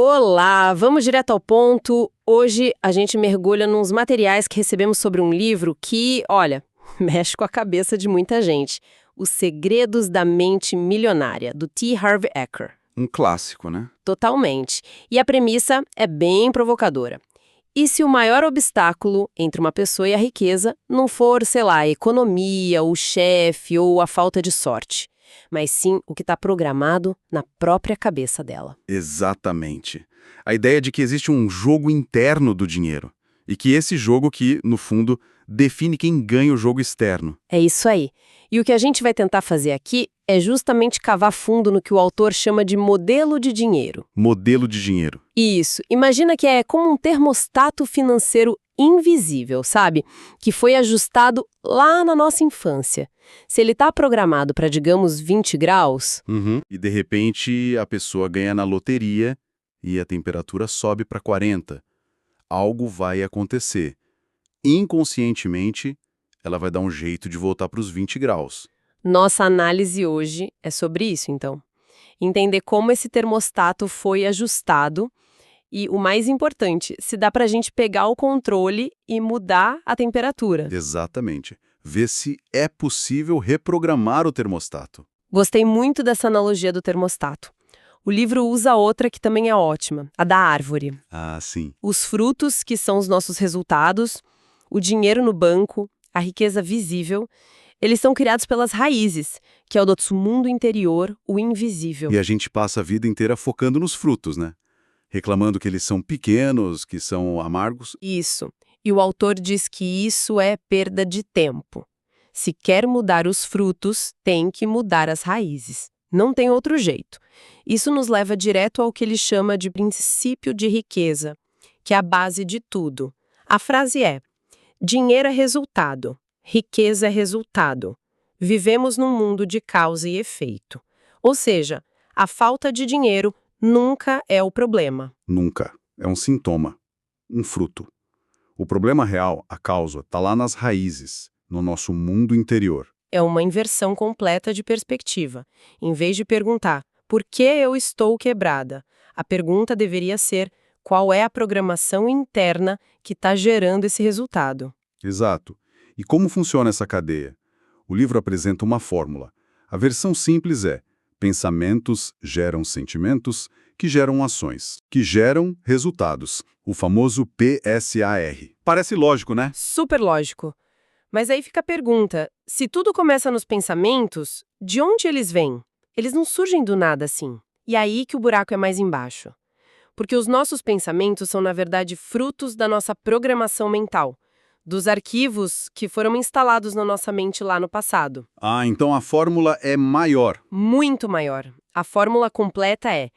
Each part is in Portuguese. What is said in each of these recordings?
Olá, vamos direto ao ponto. Hoje a gente mergulha nos materiais que recebemos sobre um livro que, olha, mexe com a cabeça de muita gente. Os Segredos da Mente Milionária, do T. Harv Eker. Um clássico, né? Totalmente. E a premissa é bem provocadora. E se o maior obstáculo entre uma pessoa e a riqueza não for, sei lá, a economia, o chefe ou a falta de sorte, mas sim o que está programado na própria cabeça dela? Exatamente. A ideia de que existe um jogo interno do dinheiro. E que esse jogo que, no fundo, define quem ganha o jogo externo. É isso aí. E o que a gente vai tentar fazer aqui é justamente cavar fundo no que o autor chama de modelo de dinheiro. Modelo de dinheiro. Isso. Imagina que é como um termostato financeiro invisível, sabe? Que foi ajustado lá na nossa infância. Se ele está programado para, digamos, 20 graus... E, de repente, a pessoa ganha na loteria e a temperatura sobe para 40. Algo vai acontecer. Inconscientemente, ela vai dar um jeito de voltar para os 20 graus. Nossa análise hoje é sobre isso, então. Entender como esse termostato foi ajustado e, o mais importante, se dá para a gente pegar o controle e mudar a temperatura. Exatamente. Ver se é possível reprogramar o termostato. Gostei muito dessa analogia do termostato. O livro usa outra que também é ótima, a da árvore. Ah, sim. Os frutos, que são os nossos resultados, o dinheiro no banco, a riqueza visível, eles são criados pelas raízes, que é o nosso mundo interior, o invisível. E a gente passa a vida inteira focando nos frutos, né? Reclamando que eles são pequenos, que são amargos. Isso. E o autor diz que isso é perda de tempo. Se quer mudar os frutos, tem que mudar as raízes. Não tem outro jeito. Isso nos leva direto ao que ele chama de princípio de riqueza, que é a base de tudo. A frase é: dinheiro é resultado, riqueza é resultado. Vivemos num mundo de causa e efeito. Ou seja, a falta de dinheiro nunca é o problema. Nunca. É um sintoma. Um fruto. O problema real, a causa, está lá nas raízes, no nosso mundo interior. É uma inversão completa de perspectiva. Em vez de perguntar, por que eu estou quebrada? A pergunta deveria ser, qual é a programação interna que está gerando esse resultado? Exato. E como funciona essa cadeia? O livro apresenta uma fórmula. A versão simples é: pensamentos geram sentimentos, que geram ações, que geram resultados. O famoso PSAR. Parece lógico, né? Super lógico. Mas aí fica a pergunta, se tudo começa nos pensamentos, de onde eles vêm? Eles não surgem do nada assim. E aí que o buraco é mais embaixo. Porque os nossos pensamentos são, na verdade, frutos da nossa programação mental, dos arquivos que foram instalados na nossa mente lá no passado. Ah, então a fórmula é maior. Muito maior. A fórmula completa é: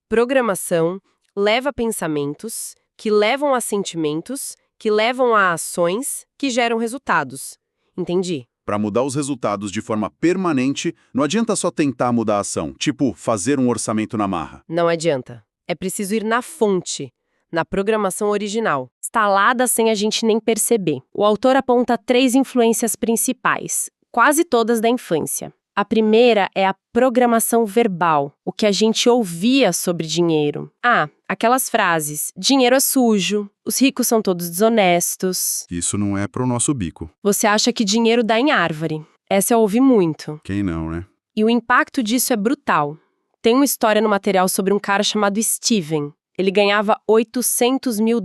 programação leva a pensamentos, que levam a sentimentos, que levam a ações, que geram resultados. Entendi? Para mudar os resultados de forma permanente, não adianta só tentar mudar a ação, tipo fazer um orçamento na marra. Não adianta. É preciso ir na fonte, na programação original, instalada sem a gente nem perceber. O autor aponta 3 influências principais, quase todas da infância. A primeira é a programação verbal, o que a gente ouvia sobre dinheiro. Ah, aquelas frases: dinheiro é sujo, os ricos são todos desonestos. Isso não é pro nosso bico. Você acha que dinheiro dá em árvore. Essa eu ouvi muito. Quem não, né? E o impacto disso é brutal. Tem uma história no material sobre um cara chamado Steven. Ele ganhava $800 mil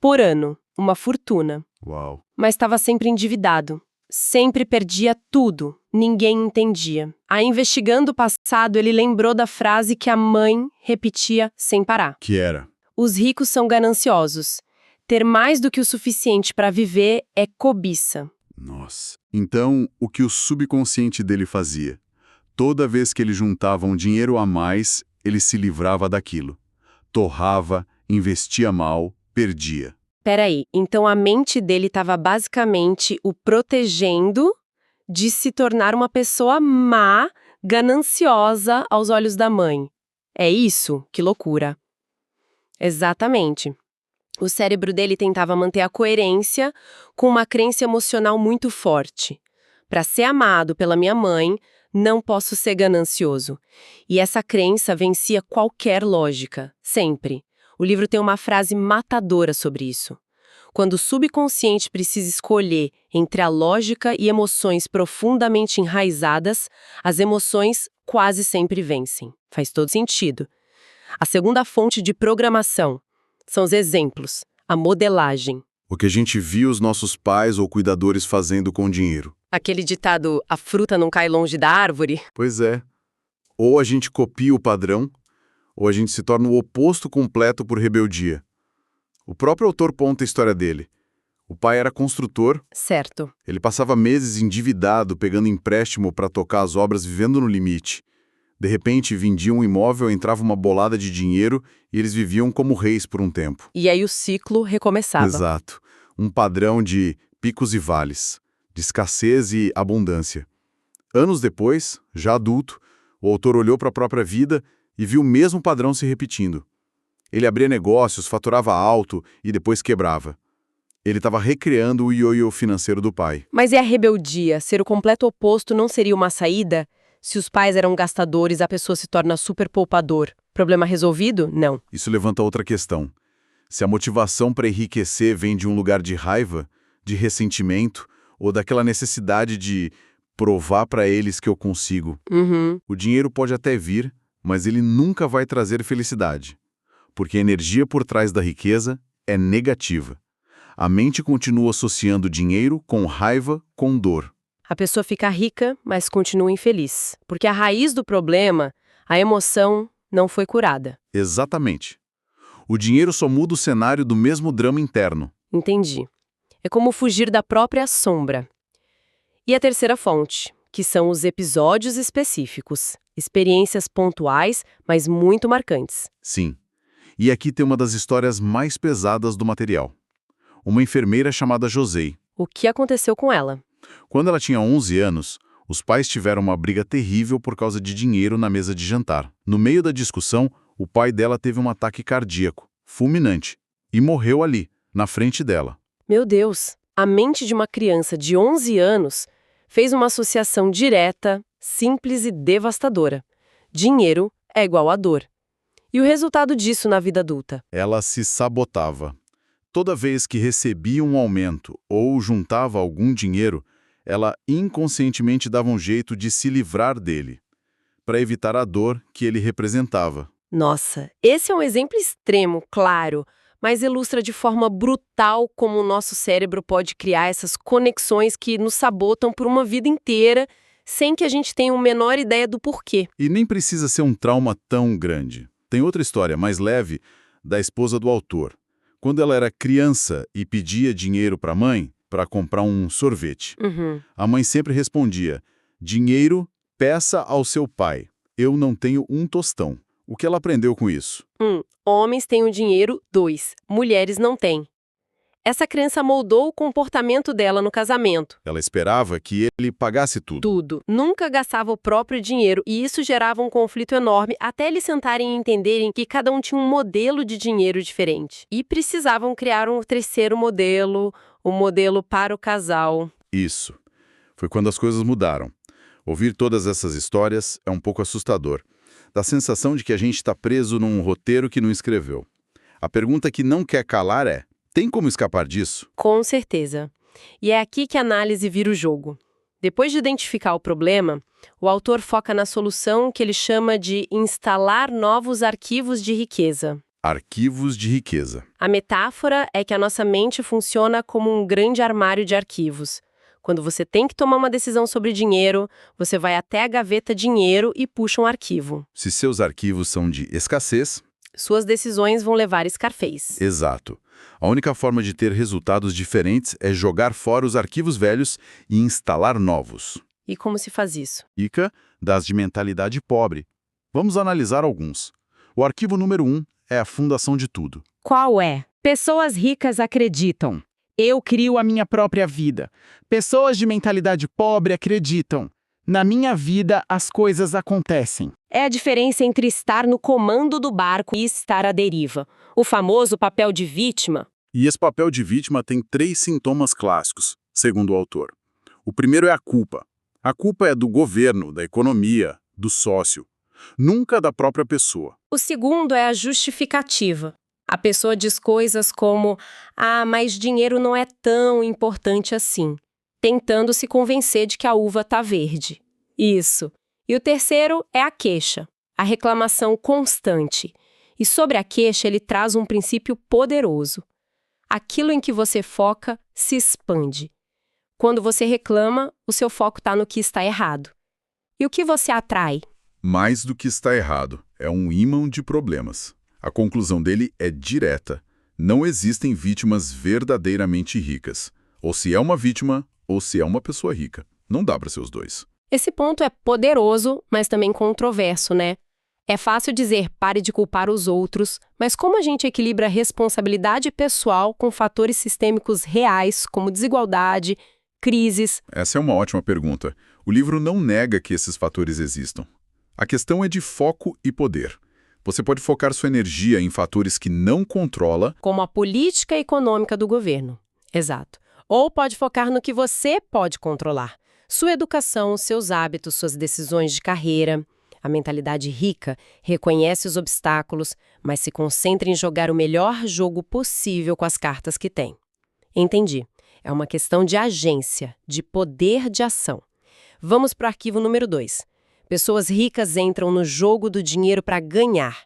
por ano, uma fortuna. Uau. Mas estava sempre endividado. Sempre perdia tudo. Ninguém entendia. Aí, investigando o passado, ele lembrou da frase que a mãe repetia sem parar. Que era? Os ricos são gananciosos. Ter mais do que o suficiente para viver é cobiça. Nossa. Então, o que o subconsciente dele fazia? Toda vez que ele juntava um dinheiro a mais, ele se livrava daquilo. Torrava, investia mal, perdia. Peraí, então a mente dele estava basicamente o protegendo de se tornar uma pessoa má, gananciosa aos olhos da mãe. É isso? Que loucura. Exatamente. O cérebro dele tentava manter a coerência com uma crença emocional muito forte. Para ser amado pela minha mãe, Não posso ser ganancioso. E essa crença vencia qualquer lógica, sempre. O livro tem uma frase matadora sobre isso. Quando o subconsciente precisa escolher entre a lógica e emoções profundamente enraizadas, as emoções quase sempre vencem. Faz todo sentido. A segunda fonte de programação são os exemplos, a modelagem. O que a gente viu os nossos pais ou cuidadores fazendo com o dinheiro. Aquele ditado, a fruta não cai longe da árvore. Pois é. Ou a gente copia o padrão, ou a gente se torna o oposto completo por rebeldia. O próprio autor conta a história dele. O pai era construtor. Certo. Ele passava meses endividado, pegando empréstimo para tocar as obras, vivendo no limite. De repente, vendia um imóvel, entrava uma bolada de dinheiro e eles viviam como reis por um tempo. E aí o ciclo recomeçava. Exato. Um padrão de picos e vales, de escassez e abundância. Anos depois, já adulto, o autor olhou para a própria vida e viu o mesmo padrão se repetindo. Ele abria negócios, faturava alto e depois quebrava. Ele estava recriando o ioiô financeiro do pai. Mas e a rebeldia? Ser o completo oposto não seria uma saída? Se os pais eram gastadores, a pessoa se torna super poupador. Problema resolvido? Não. Isso levanta outra questão. Se a motivação para enriquecer vem de um lugar de raiva, de ressentimento, ou daquela necessidade de provar para eles que eu consigo, o dinheiro pode até vir, mas ele nunca vai trazer felicidade. Porque a energia por trás da riqueza é negativa. A mente continua associando dinheiro com raiva, com dor. A pessoa fica rica, mas continua infeliz. Porque a raiz do problema, a emoção, não foi curada. Exatamente. O dinheiro só muda o cenário do mesmo drama interno. Entendi. É como fugir da própria sombra. E a terceira fonte, que são os episódios específicos. Experiências pontuais, mas muito marcantes. Sim. E aqui tem uma das histórias mais pesadas do material. Uma enfermeira chamada José. O que aconteceu com ela? Quando ela tinha 11 anos, os pais tiveram uma briga terrível por causa de dinheiro na mesa de jantar. No meio da discussão, o pai dela teve um ataque cardíaco, fulminante, e morreu ali, na frente dela. Meu Deus, a mente de uma criança de 11 anos fez uma associação direta, simples e devastadora. Dinheiro é igual a dor. E o resultado disso na vida adulta? Ela se sabotava. Toda vez que recebia um aumento ou juntava algum dinheiro, ela inconscientemente dava um jeito de se livrar dele, para evitar a dor que ele representava. Nossa, esse é um exemplo extremo, claro, mas ilustra de forma brutal como o nosso cérebro pode criar essas conexões que nos sabotam por uma vida inteira, sem que a gente tenha a menor ideia do porquê. E nem precisa ser um trauma tão grande. Tem outra história mais leve da esposa do autor. Quando ela era criança e pedia dinheiro para a mãe para comprar um sorvete, a mãe sempre respondia: dinheiro, peça ao seu pai. Eu não tenho um tostão. O que ela aprendeu com isso? Homens têm o dinheiro, 2. Mulheres não têm. Essa crença moldou o comportamento dela no casamento. Ela esperava que ele pagasse tudo. Tudo. Nunca gastava o próprio dinheiro e isso gerava um conflito enorme até eles sentarem e entenderem que cada um tinha um modelo de dinheiro diferente. E precisavam criar um terceiro modelo, um modelo para o casal. Isso. Foi quando as coisas mudaram. Ouvir todas essas histórias é um pouco assustador. Dá a sensação de que a gente está preso num roteiro que não escreveu. A pergunta que não quer calar é: tem como escapar disso? Com certeza. E é aqui que a análise vira o jogo. Depois de identificar o problema, o autor foca na solução que ele chama de instalar novos arquivos de riqueza. Arquivos de riqueza. A metáfora é que a nossa mente funciona como um grande armário de arquivos. Quando você tem que tomar uma decisão sobre dinheiro, você vai até a gaveta dinheiro e puxa um arquivo. Se seus arquivos são de escassez... Suas decisões vão levar escarféis. Exato. A única forma de ter resultados diferentes é jogar fora os arquivos velhos e instalar novos. E como se faz isso? Ica, das de mentalidade pobre. Vamos analisar alguns. O arquivo número 1 é a fundação de tudo. Qual é? Pessoas ricas acreditam. Eu crio a minha própria vida. Pessoas de mentalidade pobre acreditam. Na minha vida, as coisas acontecem. É a diferença entre estar no comando do barco e estar à deriva. O famoso papel de vítima. E esse papel de vítima tem 3 sintomas clássicos, segundo o autor. O primeiro é a culpa. A culpa é do governo, da economia, do sócio, nunca da própria pessoa. O segundo é a justificativa. A pessoa diz coisas como: "Ah, mas dinheiro não é tão importante assim", tentando se convencer de que a uva está verde. Isso. E o terceiro é a queixa, a reclamação constante. E sobre a queixa, ele traz um princípio poderoso. Aquilo em que você foca se expande. Quando você reclama, o seu foco está no que está errado. E o que você atrai? Mais do que está errado, é um ímã de problemas. A conclusão dele é direta. Não existem vítimas verdadeiramente ricas. Ou se é uma vítima, ou se é uma pessoa rica. Não dá para ser os dois. Esse ponto é poderoso, mas também controverso, né? É fácil dizer pare de culpar os outros, mas como a gente equilibra a responsabilidade pessoal com fatores sistêmicos reais, como desigualdade, crises? Essa é uma ótima pergunta. O livro não nega que esses fatores existam. A questão é de foco e poder. Você pode focar sua energia em fatores que não controla, Como a política econômica do governo. Exato. Ou pode focar no que você pode controlar. Sua educação, seus hábitos, suas decisões de carreira. A mentalidade rica reconhece os obstáculos, mas se concentra em jogar o melhor jogo possível com as cartas que tem. Entendi. É uma questão de agência, de poder de ação. Vamos para o arquivo número 2. Pessoas ricas entram no jogo do dinheiro para ganhar.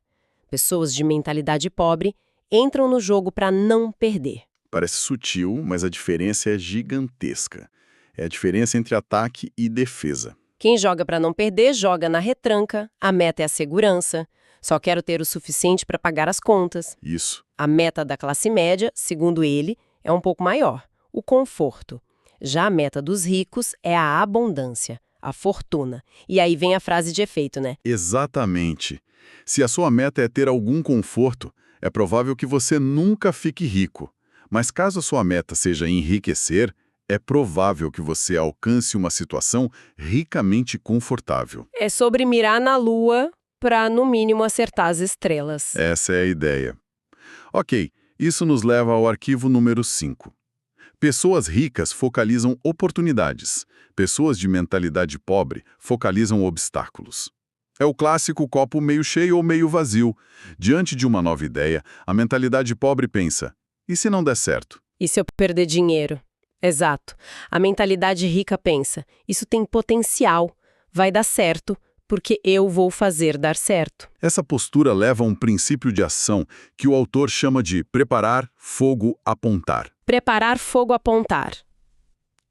Pessoas de mentalidade pobre entram no jogo para não perder. Parece sutil, mas a diferença é gigantesca. É a diferença entre ataque e defesa. Quem joga para não perder, joga na retranca. A meta é a segurança. Só quero ter o suficiente para pagar as contas. Isso. A meta da classe média, segundo ele, é um pouco maior, o conforto. Já a meta dos ricos é a abundância, a fortuna. E aí vem a frase de efeito, né? Exatamente. Se a sua meta é ter algum conforto, é provável que você nunca fique rico. Mas caso a sua meta seja enriquecer, é provável que você alcance uma situação ricamente confortável. É sobre mirar na lua para, no mínimo, acertar as estrelas. Essa é a ideia. Ok, isso nos leva ao arquivo número 5. Pessoas ricas focalizam oportunidades. Pessoas de mentalidade pobre focalizam obstáculos. É o clássico copo meio cheio ou meio vazio. Diante de uma nova ideia, a mentalidade pobre pensa: e se não der certo? E se eu perder dinheiro? Exato. A mentalidade rica pensa: isso tem potencial, vai dar certo, porque eu vou fazer dar certo. Essa postura leva a um princípio de ação que o autor chama de preparar, fogo, apontar. Preparar, fogo, apontar.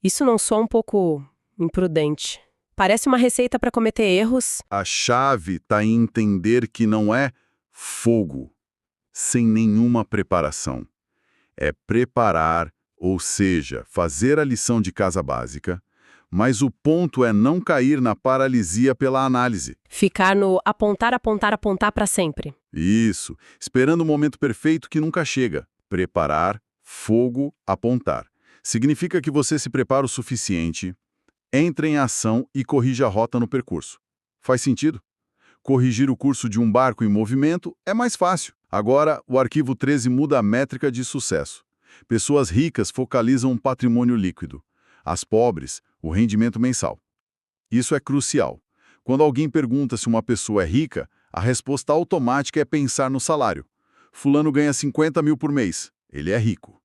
Isso não soa um pouco imprudente? Parece uma receita para cometer erros. A chave está em entender que não é fogo, sem nenhuma preparação. É preparar, ou seja, fazer a lição de casa básica, mas o ponto é não cair na paralisia pela análise. Ficar no apontar, apontar, apontar para sempre. Isso, esperando o momento perfeito que nunca chega. Preparar, fogo, apontar. Significa que você se prepara o suficiente, entra em ação e corrige a rota no percurso. Faz sentido? Corrigir o curso de um barco em movimento é mais fácil. Agora, o arquivo 13 muda a métrica de sucesso. Pessoas ricas focalizam um patrimônio líquido. As pobres, o rendimento mensal. Isso é crucial. Quando alguém pergunta se uma pessoa é rica, a resposta automática é pensar no salário. Fulano ganha 50 mil por mês. Ele é rico.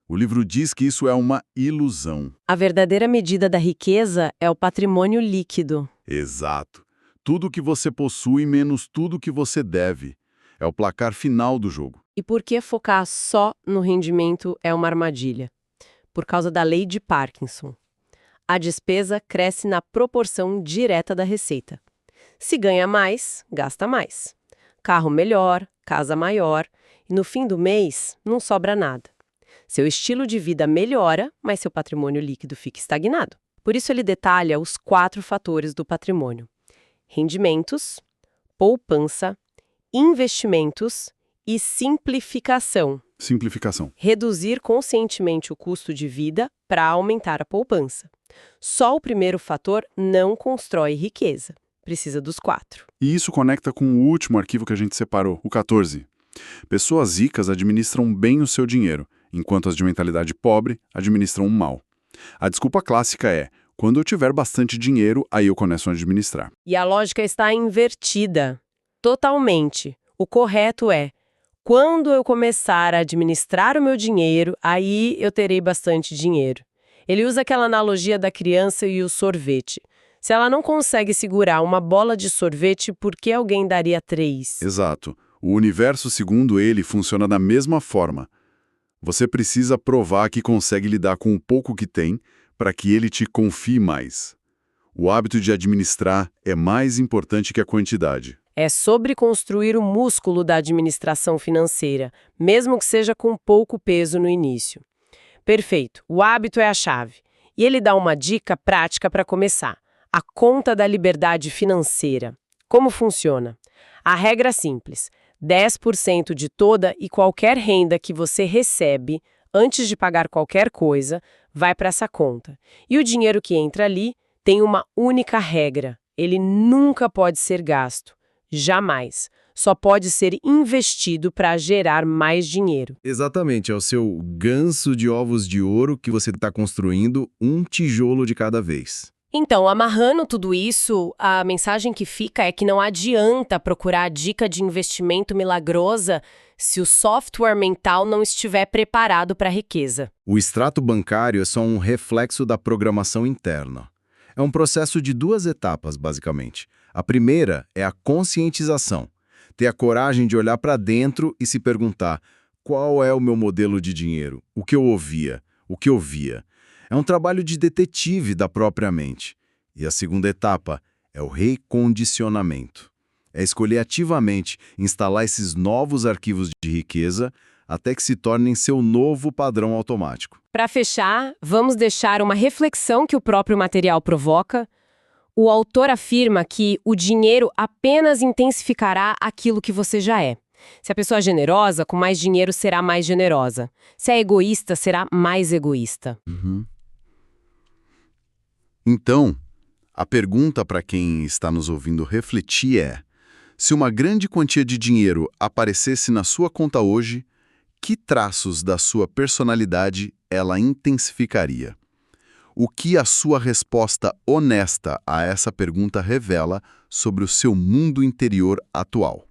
O livro diz que isso é uma ilusão. A verdadeira medida da riqueza é o patrimônio líquido. Exato. Tudo que você possui menos tudo que você deve. É o placar final do jogo. E por que focar só no rendimento é uma armadilha? Por causa da lei de Parkinson. A despesa cresce na proporção direta da receita. Se ganha mais, gasta mais. Carro melhor, casa maior, e no fim do mês não sobra nada. Seu estilo de vida melhora, mas seu patrimônio líquido fica estagnado. Por isso ele detalha os 4 fatores do patrimônio: rendimentos, poupança, investimentos e simplificação. Simplificação. Reduzir conscientemente o custo de vida para aumentar a poupança. Só o primeiro fator não constrói riqueza. Precisa dos 4. E isso conecta com o último arquivo que a gente separou, o 14. Pessoas ricas administram bem o seu dinheiro, enquanto as de mentalidade pobre administram mal. A desculpa clássica é: Quando eu tiver bastante dinheiro, aí eu começo a administrar. E a lógica está invertida. Totalmente. O correto é: quando eu começar a administrar o meu dinheiro, aí eu terei bastante dinheiro. Ele usa aquela analogia da criança e o sorvete. Se ela não consegue segurar uma bola de sorvete, por que alguém daria 3? Exato. O universo, segundo ele, funciona da mesma forma. Você precisa provar que consegue lidar com o pouco que tem para que ele te confie mais. O hábito de administrar é mais importante que a quantidade. É sobre construir o músculo da administração financeira, mesmo que seja com pouco peso no início. Perfeito, o hábito é a chave. E ele dá uma dica prática para começar: a conta da liberdade financeira. Como funciona? A regra é simples: 10% de toda e qualquer renda que você recebe, antes de pagar qualquer coisa, vai para essa conta. E o dinheiro que entra ali tem uma única regra: ele nunca pode ser gasto. Jamais. Só pode ser investido para gerar mais dinheiro. Exatamente, é o seu ganso de ovos de ouro que você está construindo um tijolo de cada vez. Então, amarrando tudo isso, a mensagem que fica é que não adianta procurar a dica de investimento milagrosa se o software mental não estiver preparado para a riqueza. O extrato bancário é só um reflexo da programação interna. É um processo de 2 etapas, basicamente. A primeira é a conscientização. Ter a coragem de olhar para dentro e se perguntar: qual é o meu modelo de dinheiro? O que eu ouvia? O que eu via? É um trabalho de detetive da própria mente. E a segunda etapa é o recondicionamento. É escolher ativamente instalar esses novos arquivos de riqueza até que se tornem seu novo padrão automático. Para fechar, vamos deixar uma reflexão que o próprio material provoca. O autor afirma que o dinheiro apenas intensificará aquilo que você já é. Se a pessoa é generosa, com mais dinheiro será mais generosa. Se é egoísta, será mais egoísta. Então, a pergunta para quem está nos ouvindo refletir é: se uma grande quantia de dinheiro aparecesse na sua conta hoje, que traços da sua personalidade ela intensificaria? O que a sua resposta honesta a essa pergunta revela sobre o seu mundo interior atual?